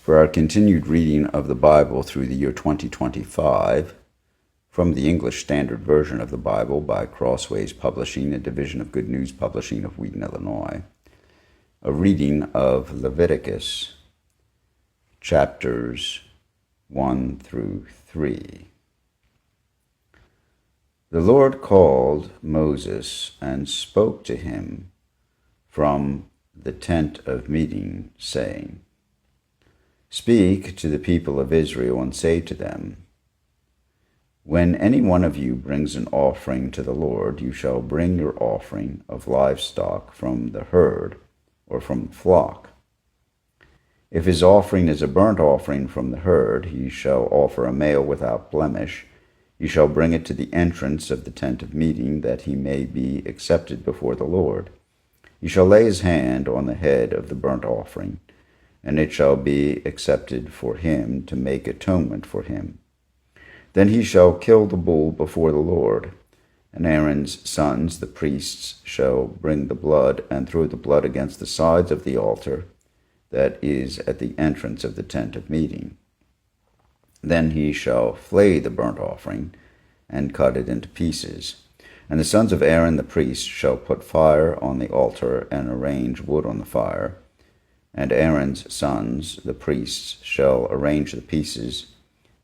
For our continued reading of the Bible through the year 2025, from the English Standard Version of the Bible by Crossways Publishing, a division of Good News Publishing of Wheaton, Illinois, a reading of Leviticus, chapters 1 through 3. The Lord called Moses and spoke to him from the tent of meeting, saying, Speak to the people of Israel and say to them, When any one of you brings an offering to the Lord, you shall bring your offering of livestock from the herd or from the flock. If his offering is a burnt offering from the herd, he shall offer a male without blemish. You shall bring it to the entrance of the tent of meeting, that he may be accepted before the Lord. He shall lay his hand on the head of the burnt offering, and it shall be accepted for him to make atonement for him. Then he shall kill the bull before the Lord, and Aaron's sons, the priests, shall bring the blood and throw the blood against the sides of the altar that is at the entrance of the tent of meeting. Then he shall flay the burnt offering and cut it into pieces. And the sons of Aaron the priest shall put fire on the altar and arrange wood on the fire. And Aaron's sons, the priests, shall arrange the pieces,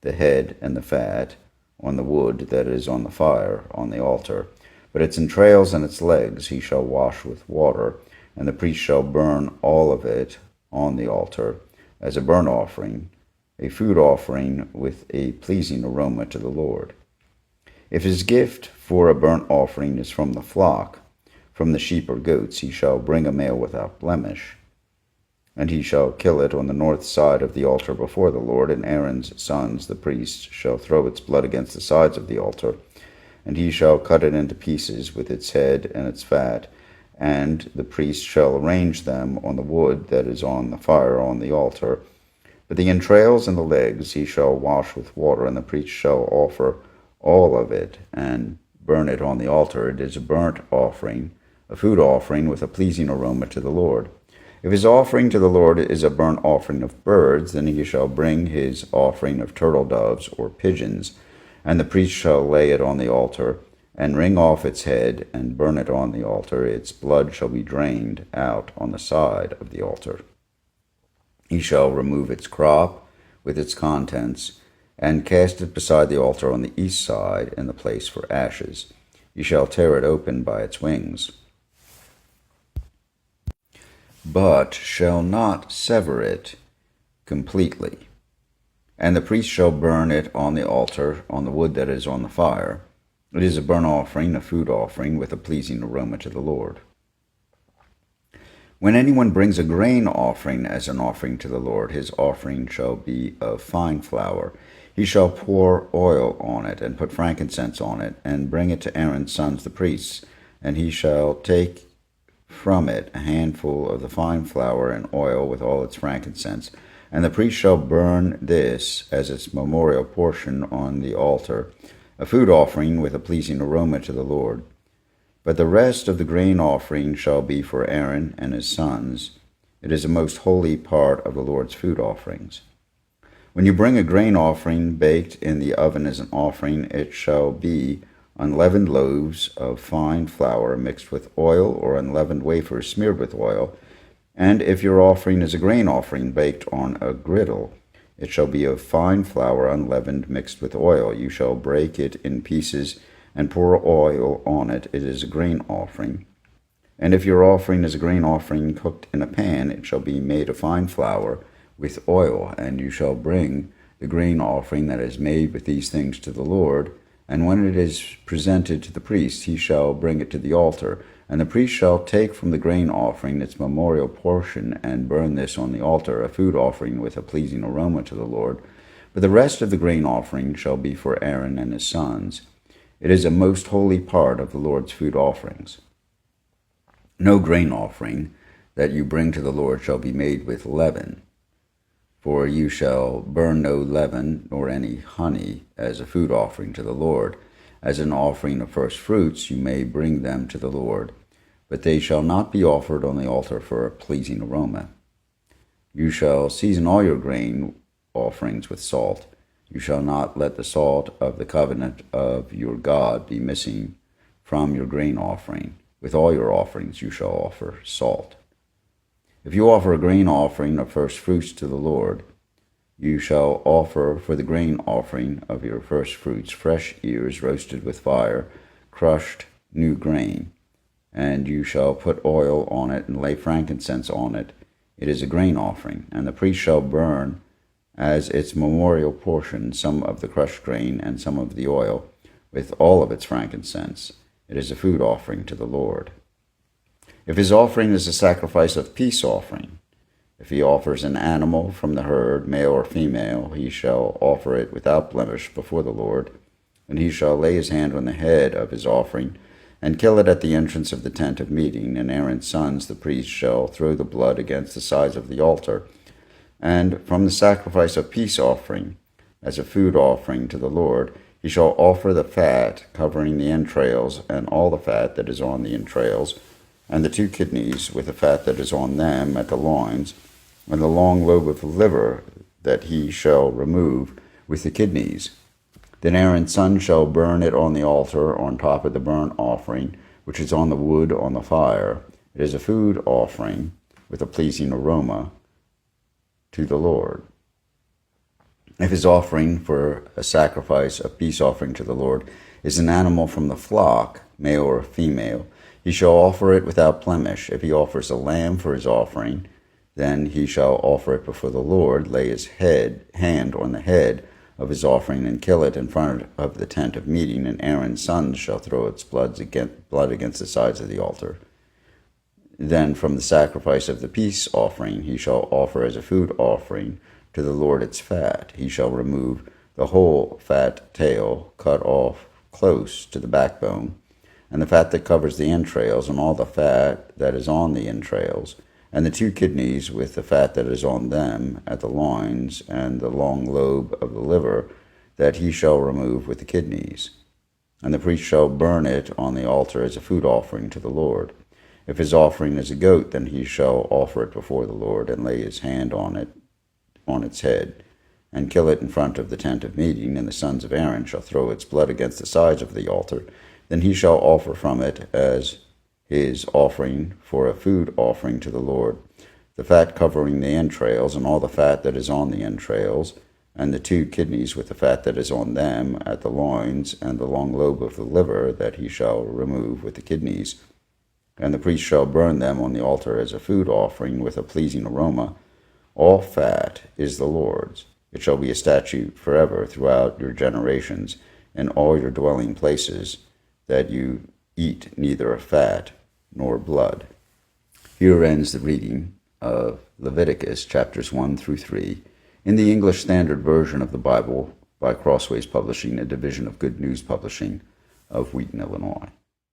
the head and the fat, on the wood that is on the fire on the altar. But its entrails and its legs he shall wash with water, and the priest shall burn all of it on the altar as a burnt offering, a food offering with a pleasing aroma to the Lord. If his gift for a burnt offering is from the flock, from the sheep or goats, he shall bring a male without blemish. And he shall kill it on the north side of the altar before the Lord, and Aaron's sons, the priests, shall throw its blood against the sides of the altar, and he shall cut it into pieces with its head and its fat, and the priest shall arrange them on the wood that is on the fire on the altar. But the entrails and the legs he shall wash with water, and the priest shall offer all of it, and burn it on the altar. It is a burnt offering, a food offering with a pleasing aroma to the Lord. If his offering to the Lord is a burnt offering of birds, then he shall bring his offering of turtle doves or pigeons, and the priest shall lay it on the altar, and wring off its head, and burn it on the altar. Its blood shall be drained out on the side of the altar. He shall remove its crop with its contents, and cast it beside the altar on the east side in the place for ashes. You shall tear it open by its wings, but shall not sever it completely. And the priest shall burn it on the altar on the wood that is on the fire. It is a burnt offering, a food offering with a pleasing aroma to the Lord. When anyone brings a grain offering as an offering to the Lord, his offering shall be of fine flour. He shall pour oil on it, and put frankincense on it, and bring it to Aaron's sons the priests, and he shall take from it a handful of the fine flour and oil with all its frankincense, and the priest shall burn this as its memorial portion on the altar, a food offering with a pleasing aroma to the Lord. But the rest of the grain offering shall be for Aaron and his sons. It is a most holy part of the Lord's food offerings. When you bring a grain offering baked in the oven as an offering, it shall be unleavened loaves of fine flour mixed with oil, or unleavened wafers smeared with oil. And if your offering is a grain offering baked on a griddle, it shall be of fine flour unleavened mixed with oil. You shall break it in pieces and pour oil on it. It is a grain offering. And if your offering is a grain offering cooked in a pan, it shall be made of fine flour with oil, and you shall bring the grain offering that is made with these things to the Lord. And when it is presented to the priest, he shall bring it to the altar. And the priest shall take from the grain offering its memorial portion, and burn this on the altar, a food offering with a pleasing aroma to the Lord. But the rest of the grain offering shall be for Aaron and his sons. It is a most holy part of the Lord's food offerings. No grain offering that you bring to the Lord shall be made with leaven. For you shall burn no leaven nor any honey as a food offering to the Lord. As an offering of first fruits you may bring them to the Lord, but they shall not be offered on the altar for a pleasing aroma. You shall season all your grain offerings with salt. You shall not let the salt of the covenant of your God be missing from your grain offering. With all your offerings you shall offer salt. If you offer a grain offering of first fruits to the Lord, you shall offer for the grain offering of your first fruits fresh ears roasted with fire, crushed new grain. And you shall put oil on it and lay frankincense on it. It is a grain offering, and the priest shall burn as its memorial portion some of the crushed grain and some of the oil, with all of its frankincense. It is a food offering to the Lord. If his offering is a sacrifice of peace offering, if he offers an animal from the herd, male or female, he shall offer it without blemish before the Lord, and he shall lay his hand on the head of his offering, and kill it at the entrance of the tent of meeting, and Aaron's sons, the priests, shall throw the blood against the sides of the altar. And from the sacrifice of peace offering, as a food offering to the Lord, he shall offer the fat covering the entrails, and all the fat that is on the entrails, and the 2 kidneys with the fat that is on them at the loins, and the long lobe of the liver that he shall remove with the kidneys. Then Aaron's son shall burn it on the altar on top of the burnt offering, which is on the wood on the fire. It is a food offering with a pleasing aroma to the Lord. If his offering for a sacrifice, a peace offering to the Lord, is an animal from the flock, male or female, he shall offer it without blemish. If he offers a lamb for his offering, then he shall offer it before the Lord, lay his hand on the head of his offering, and kill it in front of the tent of meeting, and Aaron's sons shall throw its blood against the sides of the altar. Then from the sacrifice of the peace offering he shall offer as a food offering to the Lord its fat. He shall remove the whole fat tail, cut off close to the backbone, and the fat that covers the entrails, and all the fat that is on the entrails, and the 2 kidneys with the fat that is on them at the loins, and the long lobe of the liver that he shall remove with the kidneys. And the priest shall burn it on the altar as a food offering to the Lord. If his offering is a goat, then he shall offer it before the Lord, and lay his hand on its head, and kill it in front of the tent of meeting, and the sons of Aaron shall throw its blood against the sides of the altar. Then he shall offer from it as his offering for a food offering to the Lord, the fat covering the entrails, and all the fat that is on the entrails, and the 2 kidneys with the fat that is on them at the loins, and the long lobe of the liver that he shall remove with the kidneys. And the priest shall burn them on the altar as a food offering with a pleasing aroma. All fat is the Lord's. It shall be a statute forever throughout your generations, in all your dwelling places, that you eat neither fat nor blood. Here ends the reading of Leviticus chapters 1 through 3 in the English Standard Version of the Bible by Crossways Publishing, a division of Good News Publishing of Wheaton, Illinois.